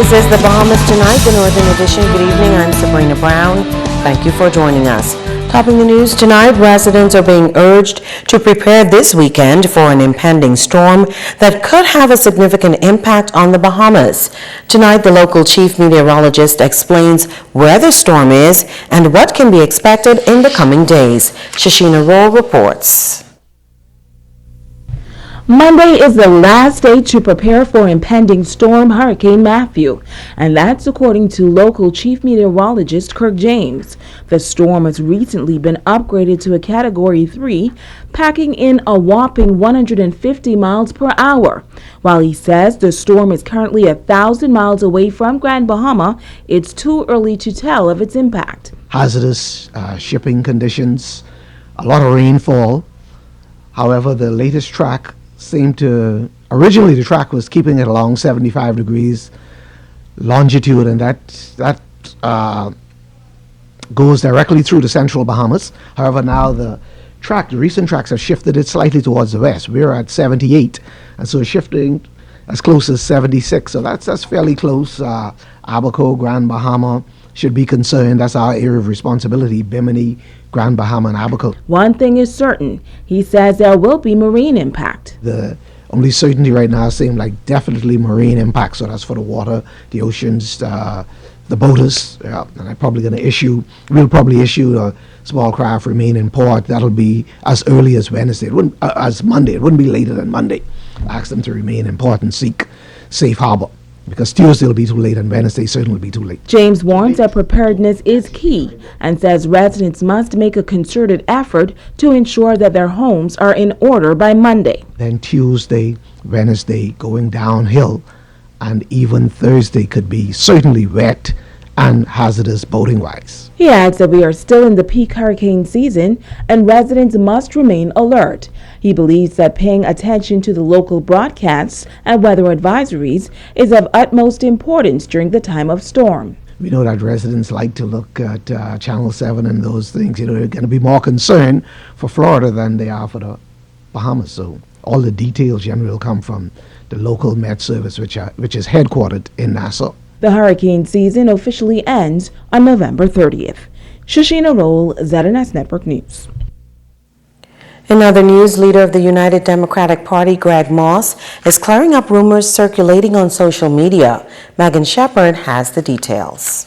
This is the Bahamas Tonight, the Northern Edition. Good evening, I'm Sabrina Brown. Thank you for joining us. Topping the news tonight, residents are being urged to prepare this weekend for an impending storm that could have a significant impact on the Bahamas. Tonight, the local chief meteorologist explains where the storm is and what can be expected in the coming days. Shashina Roll reports. Monday is the last day to prepare for impending storm Hurricane Matthew, and that's according to local chief meteorologist Kirk. The storm has recently been upgraded to a Category 3, packing in a whopping 150 miles per hour. While he says the storm is currently 1,000 miles away from Grand Bahama, it's too early to tell of its impact. Hazardous shipping conditions, a lot of rainfall. However, the latest track seemed to, originally the track was keeping it along 75 degrees longitude, and that goes directly through the central Bahamas. However, now the recent tracks have shifted it slightly towards the west. We're at 78, and so shifting as close as 76, so that's fairly close. Abaco, Grand Bahama should be concerned. That's our area of responsibility, Bimini, Grand Bahama, and Abaco. One thing is certain, he says there will be marine impact. The only certainty right now seems like definitely marine impact, so that's for the water, the oceans, the boaters, and we'll probably issue a small craft remain in port. That'll be as early as Wednesday, as Monday. It wouldn't be later than Monday. Ask them to remain in port and seek safe harbor, because Tuesday will be too late and Wednesday certainly will be too late. James warns that preparedness is key and says residents must make a concerted effort to ensure that their homes are in order by Monday. Then Tuesday, Wednesday going downhill, and even Thursday could be certainly wet and hazardous boating-wise. He adds that we are still in the peak hurricane season and residents must remain alert. He believes that paying attention to the local broadcasts and weather advisories is of utmost importance during the time of storm. We know that residents like to look at Channel 7 and those things. They're going to be more concerned for Florida than they are for the Bahamas. So all the details generally will come from the local Met Service, which is headquartered in Nassau. The hurricane season officially ends on November 30th. Shashina Roll, ZNS Network News. In other news, leader of the United Democratic Party, Greg Moss, is clearing up rumors circulating on social media. Megan Shepard has the details.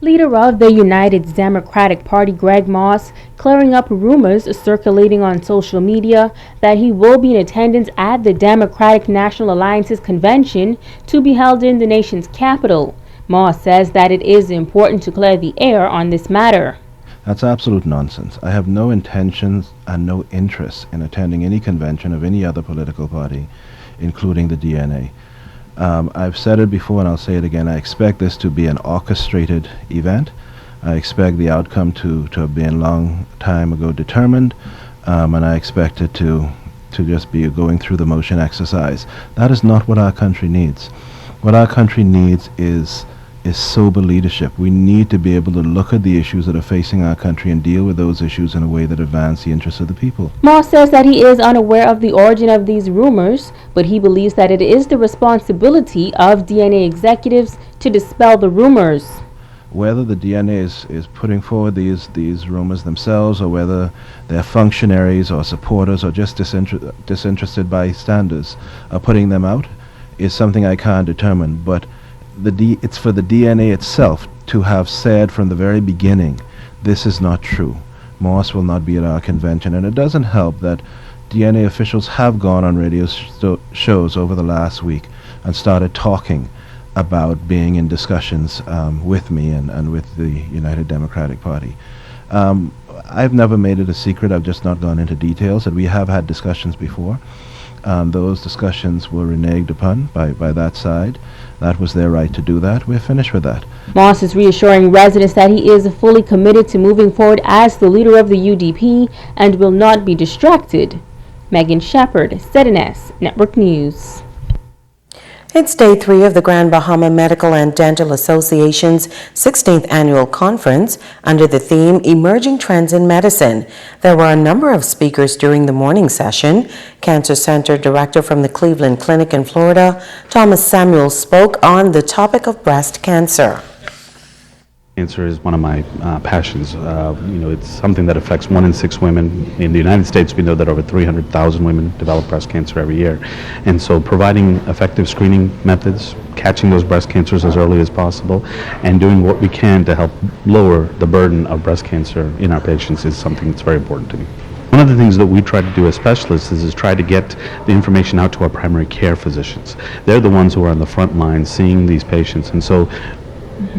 Leader of the United Democratic Party, Greg Moss, clearing up rumors circulating on social media that he will be in attendance at the Democratic National Alliance's convention to be held in the nation's capital. Moss says that it is important to clear the air on this matter. That's absolute nonsense. I have no intentions and no interest in attending any convention of any other political party, including the DNA. I've said it before and I'll say it again. I expect this to be an orchestrated event. I expect the outcome to have been long time ago determined, and I expect it to just be going through the motion exercise. That is not what our country needs. What our country needs is sober leadership. We need to be able to look at the issues that are facing our country and deal with those issues in a way that advance the interests of the people. Moss says that he is unaware of the origin of these rumors, but he believes that it is the responsibility of DNA executives to dispel the rumors. Whether the DNA is putting forward these rumors themselves, or whether they're functionaries or supporters or just disinterested bystanders are putting them out, is something I can't determine. But it's for the DNA itself to have said from the very beginning, this is not true. Moss will not be at our convention. And it doesn't help that DNA officials have gone on radio shows over the last week and started talking about being in discussions with me and with the United Democratic Party. I've never made it a secret. I've just not gone into details, and we have had discussions before. Those discussions were reneged upon by that side. That was their right to do that. We're finished with that. Moss is reassuring residents that he is fully committed to moving forward as the leader of the UDP and will not be distracted. Megan Shepard, ZNS Network News. It's day 3 of the Grand Bahama Medical and Dental Association's 16th annual conference under the theme Emerging Trends in Medicine. There were a number of speakers during the morning session. Cancer Center Director from the Cleveland Clinic in Florida, Thomas Samuel, spoke on the topic topic of breast cancer. Cancer is one of my passions. It's something that affects 1 in 6 women. In the United States, we know that over 300,000 women develop breast cancer every year. And so providing effective screening methods, catching those breast cancers as early as possible, and doing what we can to help lower the burden of breast cancer in our patients is something that's very important to me. One of the things that we try to do as specialists is try to get the information out to our primary care physicians. They're the ones who are on the front line seeing these patients. And so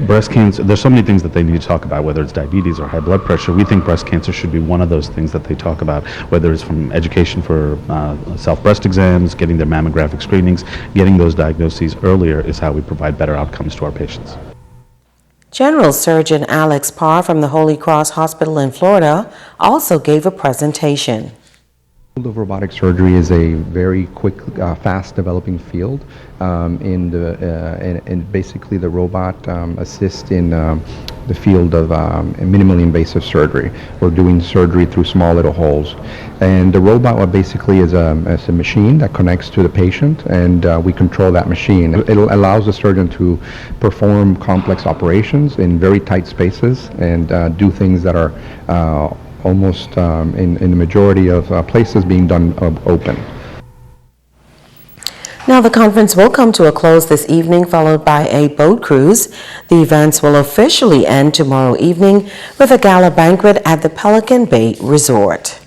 breast cancer, there's so many things that they need to talk about, whether it's diabetes or high blood pressure. We think breast cancer should be one of those things that they talk about, whether it's from education for self-breast exams, getting their mammographic screenings, getting those diagnoses earlier is how we provide better outcomes to our patients. General Surgeon Alex Parr from the Holy Cross Hospital in Florida also gave a presentation. The field of robotic surgery is a very quick, fast developing field. And basically the robot assists in the field of minimally invasive surgery. We're doing surgery through small little holes. And the robot basically is a machine that connects to the patient, and we control that machine. It allows the surgeon to perform complex operations in very tight spaces and do things that are almost in the majority of places being done open. Now the conference will come to a close this evening, followed by a boat cruise. The events will officially end tomorrow evening with a gala banquet at the Pelican Bay Resort.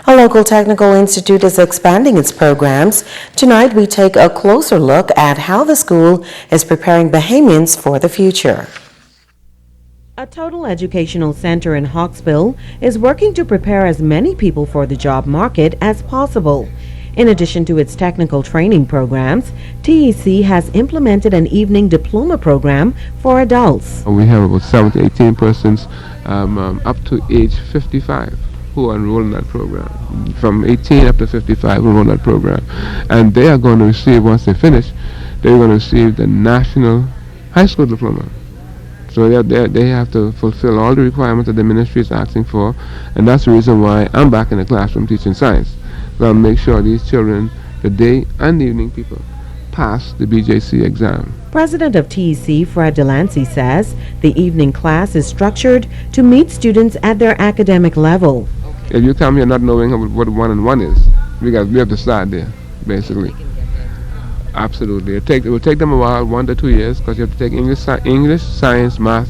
A local technical institute is expanding its programs. Tonight we take a closer look at how the school is preparing Bahamians for the future. A total educational center in Hawksbill is working to prepare as many people for the job market as possible. In addition to its technical training programs, TEC has implemented an evening diploma program for adults. We have about 7 to 18 persons up to age 55 who are enrolled in that program. From 18 up to 55 enrolled in that program. And they are going to receive, once they finish, they're going to receive the national high school diploma. So they have to fulfill all the requirements that the ministry is asking for, and that's the reason why I'm back in the classroom teaching science. I'll make sure these children, the day and evening people, pass the BJC exam. President of TEC, Fred Delancy, says the evening class is structured to meet students at their academic level. If you come here not knowing what 1 and 1 is, we have to start there, basically. Absolutely. It will take them a while, 1 to 2 years, because you have to take English, science, math,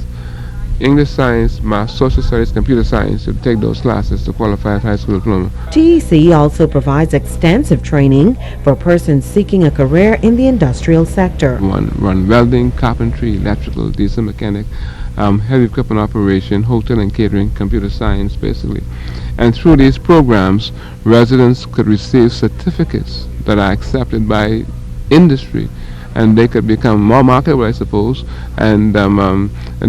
social studies, computer science. You take those classes to qualify for high school diploma. TEC also provides extensive training for persons seeking a career in the industrial sector. Run welding, carpentry, electrical, diesel mechanic, heavy equipment operation, hotel and catering, computer science, basically. And through these programs, residents could receive certificates that are accepted by industry, and they could become more marketable, I suppose, and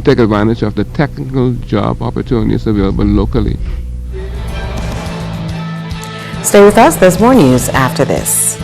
take advantage of the technical job opportunities available locally. Stay with us. There's more news after this.